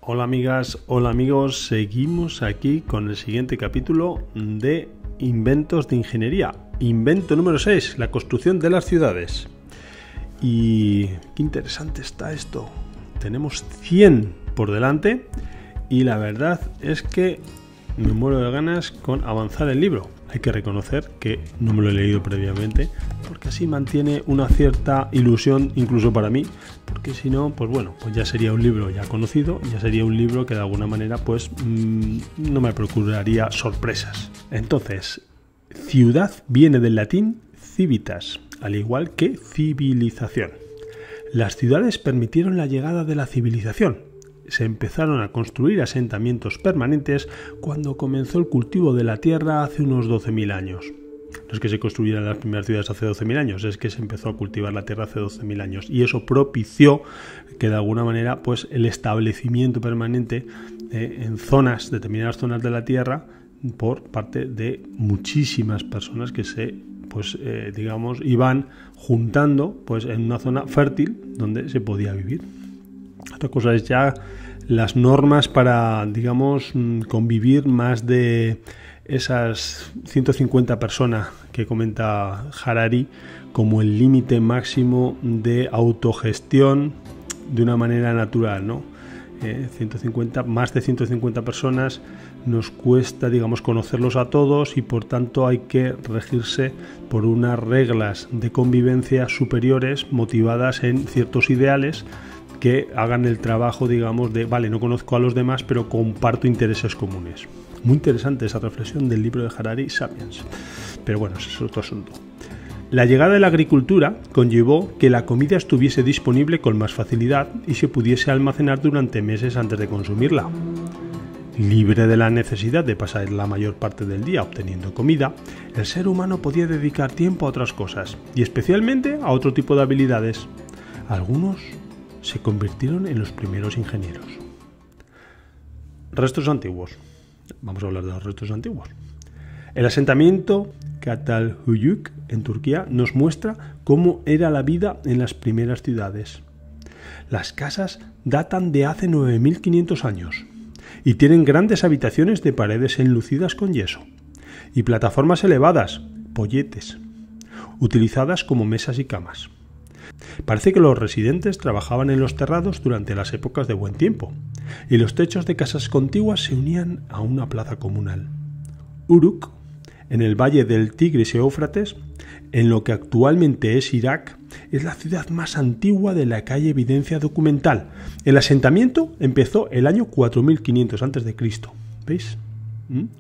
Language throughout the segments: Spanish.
Hola amigas, hola amigos, seguimos aquí con el siguiente capítulo de Inventos de Ingeniería. Invento número 6, la construcción de las ciudades. Y qué interesante está esto. Tenemos 100 por delante y la verdad es que me muero de ganas con avanzar el libro. Hay que reconocer que no me lo he leído previamente porque así mantiene una cierta ilusión incluso para mí, porque si no, pues bueno, pues ya sería un libro ya conocido, ya sería un libro que de alguna manera pues no me procuraría sorpresas. Entonces, ciudad viene del latín civitas, al igual que civilización. Las ciudades permitieron la llegada de la civilización. Se empezaron a construir asentamientos permanentes cuando comenzó el cultivo de la tierra hace unos 12.000 años. No es que se construyeran las primeras ciudades hace 12.000 años, es que se empezó a cultivar la tierra hace 12.000 años. Y eso propició que de alguna manera pues, el establecimiento permanente en determinadas zonas de la tierra por parte de muchísimas personas que se iban juntando pues, en una zona fértil donde se podía vivir. Otra cosa es ya las normas para, convivir más de esas 150 personas que comenta Harari como el límite máximo de autogestión de una manera natural, ¿no? Más de 150 personas nos cuesta, conocerlos a todos y por tanto hay que regirse por unas reglas de convivencia superiores motivadas en ciertos ideales que hagan el trabajo, no conozco a los demás, pero comparto intereses comunes. Muy interesante esa reflexión del libro de Harari, Sapiens. Pero bueno, ese es otro asunto. La llegada de la agricultura conllevó que la comida estuviese disponible con más facilidad y se pudiese almacenar durante meses antes de consumirla. Libre de la necesidad de pasar la mayor parte del día obteniendo comida, el ser humano podía dedicar tiempo a otras cosas, y especialmente a otro tipo de habilidades. Algunos se convirtieron en los primeros ingenieros. Restos antiguos. Vamos a hablar de los restos antiguos. El asentamiento Çatalhöyük en Turquía nos muestra cómo era la vida en las primeras ciudades. Las casas datan de hace 9.500 años y tienen grandes habitaciones de paredes enlucidas con yeso y plataformas elevadas, polletes, utilizadas como mesas y camas. Parece que los residentes trabajaban en los terrados durante las épocas de buen tiempo, y los techos de casas contiguas se unían a una plaza comunal. Uruk, en el valle del Tigris y Éufrates, en lo que actualmente es Irak, es la ciudad más antigua de la que hay evidencia documental. El asentamiento empezó el año 4500 a.C. ¿Veis?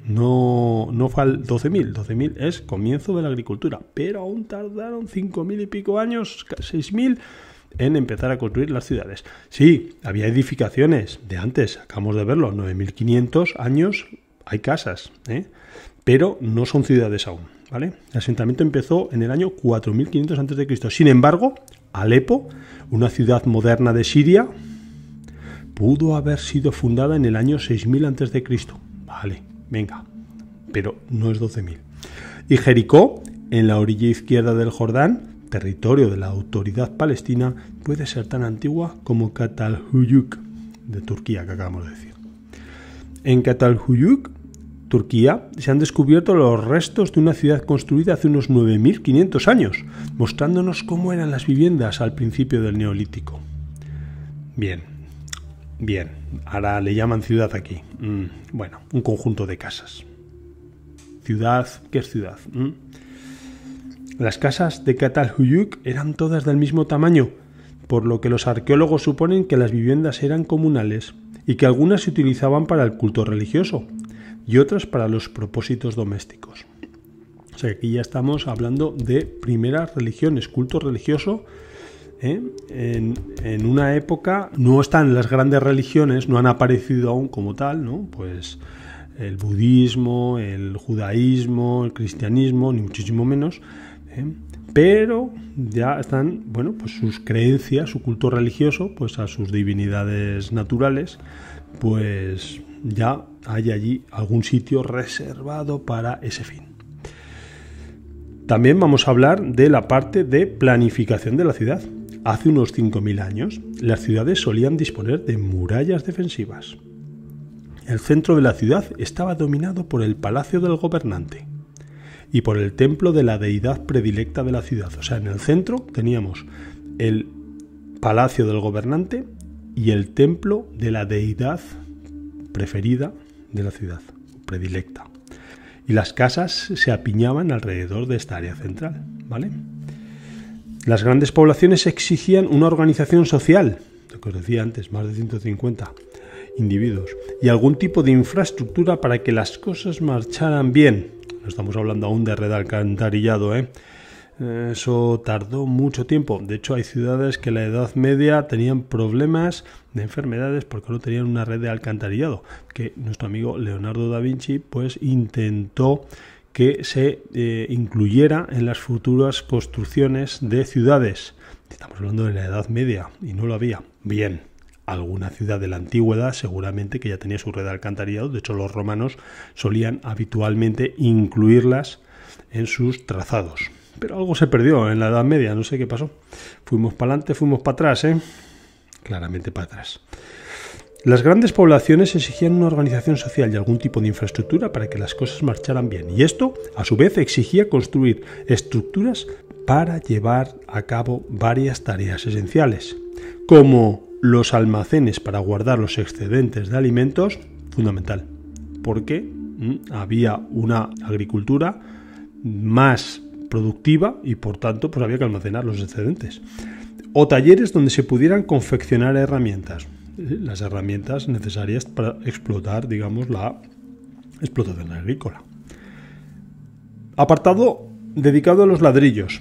No fue al 12.000. 12.000 es comienzo de la agricultura, pero aún tardaron 5.000 y pico años, 6.000, en empezar a construir las ciudades. Sí, había edificaciones de antes, acabamos de verlo, 9.500 años hay casas, pero no son ciudades aún, ¿vale? El asentamiento empezó en el año 4.500 a.C. Sin embargo, Alepo, una ciudad moderna de Siria, pudo haber sido fundada en el año 6.000 a.C. Vale, venga, pero no es 12.000. Y Jericó, en la orilla izquierda del Jordán, territorio de la autoridad palestina, puede ser tan antigua como Çatalhöyük de Turquía, que acabamos de decir. En Çatalhöyük, Turquía, se han descubierto los restos de una ciudad construida hace unos 9.500 años, mostrándonos cómo eran las viviendas al principio del Neolítico. Bien, ahora le llaman ciudad aquí. Un conjunto de casas. Ciudad, ¿qué es ciudad? Las casas de Çatalhöyük eran todas del mismo tamaño, por lo que los arqueólogos suponen que las viviendas eran comunales y que algunas se utilizaban para el culto religioso y otras para los propósitos domésticos. O sea, aquí ya estamos hablando de primeras religiones, culto religioso. En una época no están las grandes religiones, no han aparecido aún como tal, ¿no? Pues el budismo, el judaísmo, el cristianismo, ni muchísimo menos, pero ya están, pues sus creencias, su culto religioso, pues a sus divinidades naturales, pues ya hay allí algún sitio reservado para ese fin. También vamos a hablar de la parte de planificación de la ciudad. hace unos 5.000 años, las ciudades solían disponer de murallas defensivas. El centro de la ciudad estaba dominado por el palacio del gobernante y por el templo de la deidad predilecta de la ciudad. O sea, en el centro teníamos el palacio del gobernante y el templo de la deidad preferida de la ciudad, predilecta. Y las casas se apiñaban alrededor de esta área central, ¿vale? Las grandes poblaciones exigían una organización social, lo que os decía antes, más de 150 individuos, y algún tipo de infraestructura para que las cosas marcharan bien. No estamos hablando aún de red de alcantarillado, Eso tardó mucho tiempo. De hecho, hay ciudades que en la Edad Media tenían problemas de enfermedades porque no tenían una red de alcantarillado, que nuestro amigo Leonardo da Vinci pues intentó que se incluyera en las futuras construcciones de ciudades. Estamos hablando de la Edad Media y no lo había. Bien, alguna ciudad de la antigüedad seguramente que ya tenía su red de alcantarillado. De hecho, los romanos solían habitualmente incluirlas en sus trazados. Pero algo se perdió en la Edad Media, no sé qué pasó. Fuimos para adelante, fuimos para atrás, Claramente para atrás. Las grandes poblaciones exigían una organización social y algún tipo de infraestructura para que las cosas marcharan bien. Y esto, a su vez, exigía construir estructuras para llevar a cabo varias tareas esenciales, como los almacenes para guardar los excedentes de alimentos, fundamental, porque había una agricultura más productiva y por tanto pues había que almacenar los excedentes, o talleres donde se pudieran confeccionar herramientas, las herramientas necesarias para explotar, digamos, la explotación agrícola. Apartado dedicado a los ladrillos.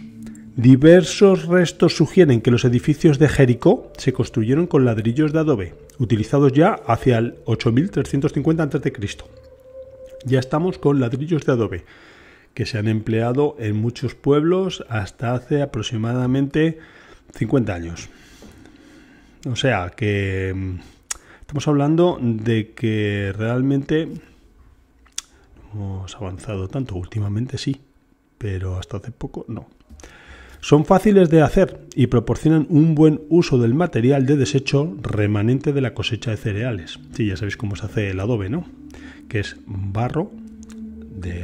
Diversos restos sugieren que los edificios de Jericó se construyeron con ladrillos de adobe, utilizados ya hacia el 8350 a.C. Ya estamos con ladrillos de adobe, que se han empleado en muchos pueblos hasta hace aproximadamente 50 años. O sea que estamos hablando de que realmente hemos avanzado tanto. Últimamente sí, pero hasta hace poco no. Son fáciles de hacer y proporcionan un buen uso del material de desecho remanente de la cosecha de cereales. Sí, ya sabéis cómo se hace el adobe, ¿no? Que es barro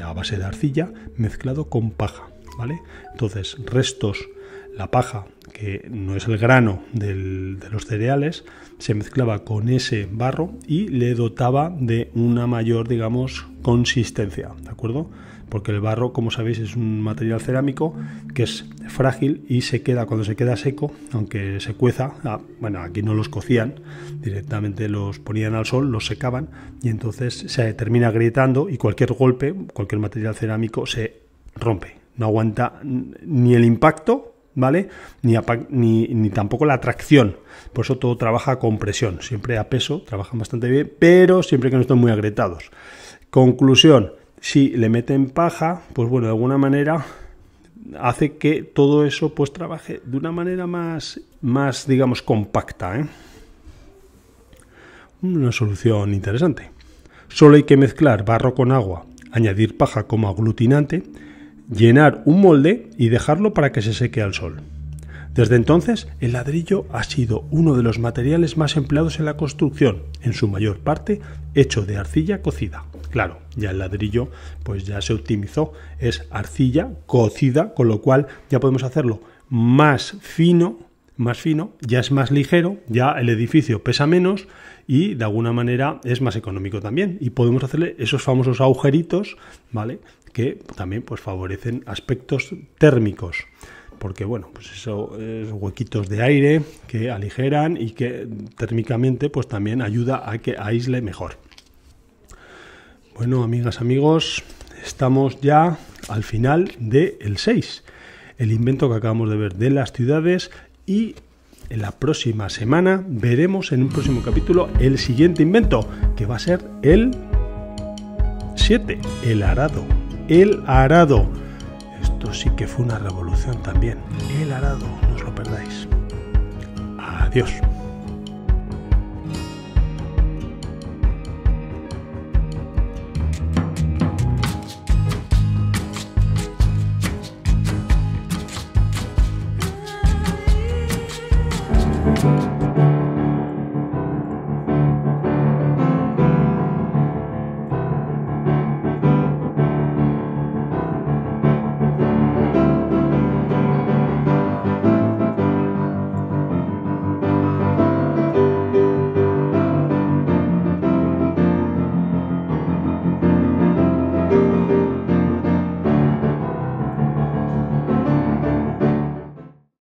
a base de arcilla mezclado con paja, ¿vale? Entonces, restos, la paja, que no es el grano de los cereales, se mezclaba con ese barro y le dotaba de una mayor, digamos, consistencia, ¿de acuerdo? Porque el barro, como sabéis, es un material cerámico que es frágil y se queda, cuando se queda seco, aunque se cueza, bueno, aquí no los cocían, directamente los ponían al sol, los secaban y entonces se termina agrietando y cualquier golpe, cualquier material cerámico se rompe, no aguanta ni el impacto, ¿vale? Ni tampoco la tracción. Por eso todo trabaja con presión, siempre a peso, trabajan bastante bien, pero siempre que no estén muy agrietados. Conclusión: si le meten paja, pues bueno, de alguna manera hace que todo eso pues trabaje de una manera más digamos, compacta, Una solución interesante. Solo hay que mezclar barro con agua, añadir paja como aglutinante, llenar un molde y dejarlo para que se seque al sol. Desde entonces, el ladrillo ha sido uno de los materiales más empleados en la construcción, en su mayor parte hecho de arcilla cocida. Claro, ya el ladrillo pues ya se optimizó, es arcilla cocida, con lo cual ya podemos hacerlo más fino, ya es más ligero, ya el edificio pesa menos y de alguna manera es más económico también. Y podemos hacerle esos famosos agujeritos, ¿vale?, que también pues favorecen aspectos térmicos. Porque bueno, pues eso es huequitos de aire que aligeran y que térmicamente pues también ayuda a que aísle mejor. Bueno, amigas, amigos, estamos ya al final del 6, el invento que acabamos de ver de las ciudades, y en la próxima semana veremos en un próximo capítulo el siguiente invento, que va a ser el 7, el arado. El arado. Esto sí que fue una revolución también. El arado, no os lo perdáis. Adiós.